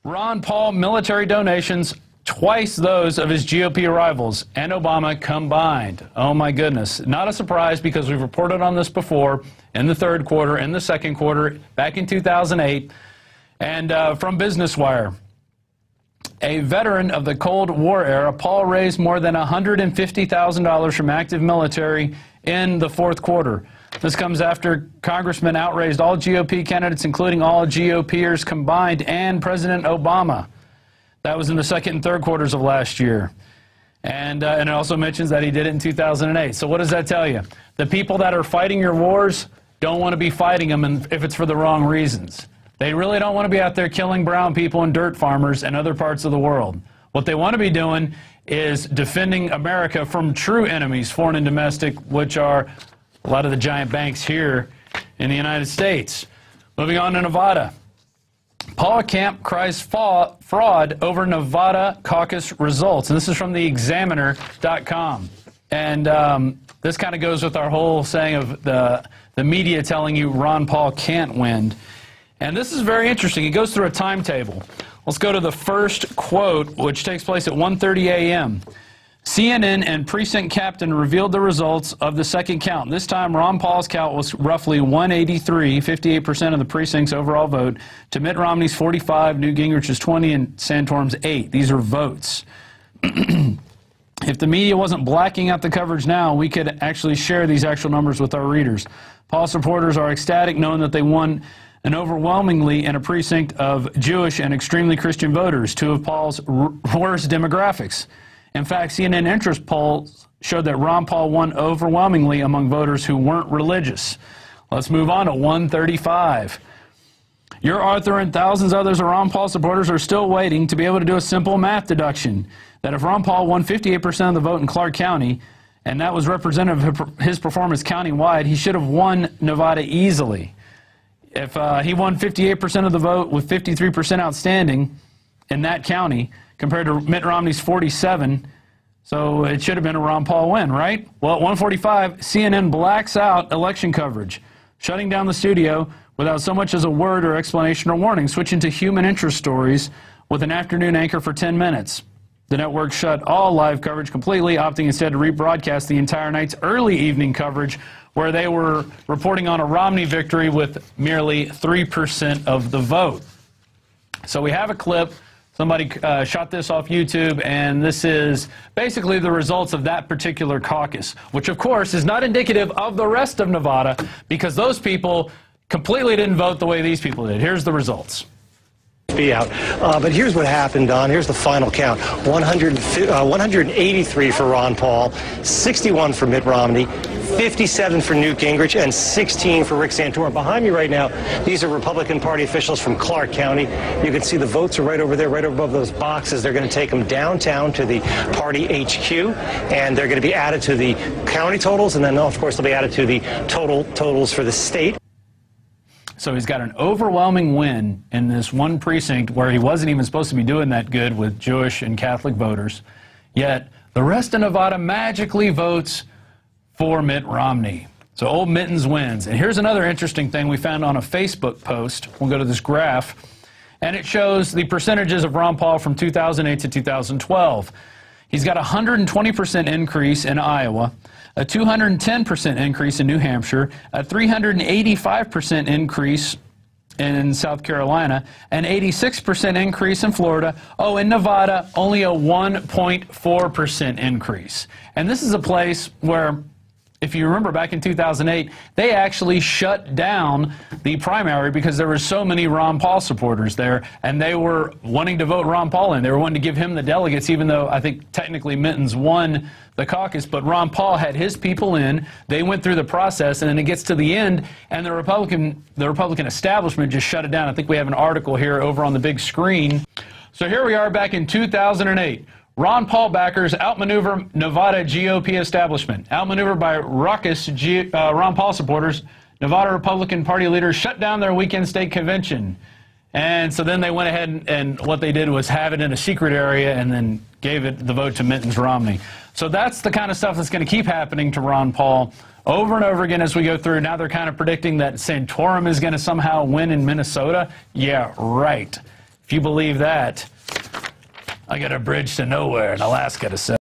Ron Paul military donations twice those of his GOP rivals and Obama combined. Oh my goodness. Not a surprise because we've reported on this before in the third quarter, in the second quarter, back in 2008. And from Business Wire, a veteran of the Cold War era, Paul raised more than $150,000 from active military in the fourth quarter. This comes after Congressmen outraised all GOP candidates, including all GOPers combined, and President Obama. That was in the second and third quarters of last year. And it also mentions that he did it in 2008. So what does that tell you? The people that are fighting your wars don't want to be fighting them if it's for the wrong reasons. They really don't want to be out there killing brown people and dirt farmers and other parts of the world. What they want to be doing is defending America from true enemies, foreign and domestic, which are a lot of the giant banks here in the United States. Moving on to Nevada. Paul Camp cries fraud over Nevada caucus results. And this is from the Examiner.com. And this kind of goes with our whole saying of the media telling you Ron Paul can't win. And this is very interesting. It goes through a timetable. Let's go to the first quote, which takes place at 1:30 a.m. CNN and precinct captain revealed the results of the second count. This time, Ron Paul's count was roughly 183, 58% of the precinct's overall vote, to Mitt Romney's 45, Newt Gingrich's 20, and Santorum's 8. These are votes. If the media wasn't blacking out the coverage now, we could actually share these actual numbers with our readers. Paul supporters are ecstatic knowing that they won and overwhelmingly in a precinct of Jewish and extremely Christian voters, two of Paul's worst demographics. In fact, CNN interest polls showed that Ron Paul won overwhelmingly among voters who weren't religious. Let's move on to 135. Your Arthur and thousands of others of Ron Paul supporters are still waiting to be able to do a simple math deduction, that if Ron Paul won 58% of the vote in Clark County, and that was representative of his performance countywide, he should have won Nevada easily. If he won 58% of the vote with 53% outstanding in that county compared to Mitt Romney's 47, so it should have been a Ron Paul win, right? Well, at 1:45, CNN blacks out election coverage, shutting down the studio without so much as a word or explanation or warning, switching to human interest stories with an afternoon anchor for 10 minutes. The network shut all live coverage completely, opting instead to rebroadcast the entire night's early evening coverage, where they were reporting on a Romney victory with merely 3% of the vote. So we have a clip. Somebody shot this off YouTube, and this is basically the results of that particular caucus, which, of course, is not indicative of the rest of Nevada because those people completely didn't vote the way these people did. Here's the results. Be out. But here's what happened, Don. Here's the final count. 183 for Ron Paul, 61 for Mitt Romney, 57 for Newt Gingrich, and 16 for Rick Santorum. Behind me right now, these are Republican Party officials from Clark County. You can see the votes are right over there, right above those boxes. They're going to take them downtown to the party HQ, and they're going to be added to the county totals, and then, of course, they'll be added to the totals for the state. So he's got an overwhelming win in this one precinct where he wasn't even supposed to be doing that good with Jewish and Catholic voters. Yet the rest of Nevada magically votes for Mitt Romney. So old Mittens wins. And here's another interesting thing we found on a Facebook post. We'll go to this graph. And it shows the percentages of Ron Paul from 2008 to 2012. He's got a 120% increase in Iowa, a 210% increase in New Hampshire, a 385% increase in South Carolina, an 86% increase in Florida. Oh, in Nevada, only a 1.4% increase. And this is a place where, if you remember back in 2008, they actually shut down the primary because there were so many Ron Paul supporters there, and they were wanting to vote Ron Paul in. They were wanting to give him the delegates, even though I think technically Mittens won the caucus, but Ron Paul had his people in. They went through the process, and then it gets to the end, and the Republican establishment just shut it down. I think we have an article here over on the big screen. So here we are back in 2008. Ron Paul backers outmaneuver Nevada GOP establishment. Outmaneuvered by raucous Ron Paul supporters, Nevada Republican Party leaders shut down their weekend state convention. And so then they went ahead and what they did was have it in a secret area and then gave it the vote to Mittens Romney. So that's the kind of stuff that's going to keep happening to Ron Paul over and over again as we go through. Now they're kind of predicting that Santorum is going to somehow win in Minnesota. Yeah, right. If you believe that, I got a bridge to nowhere in Alaska to sell.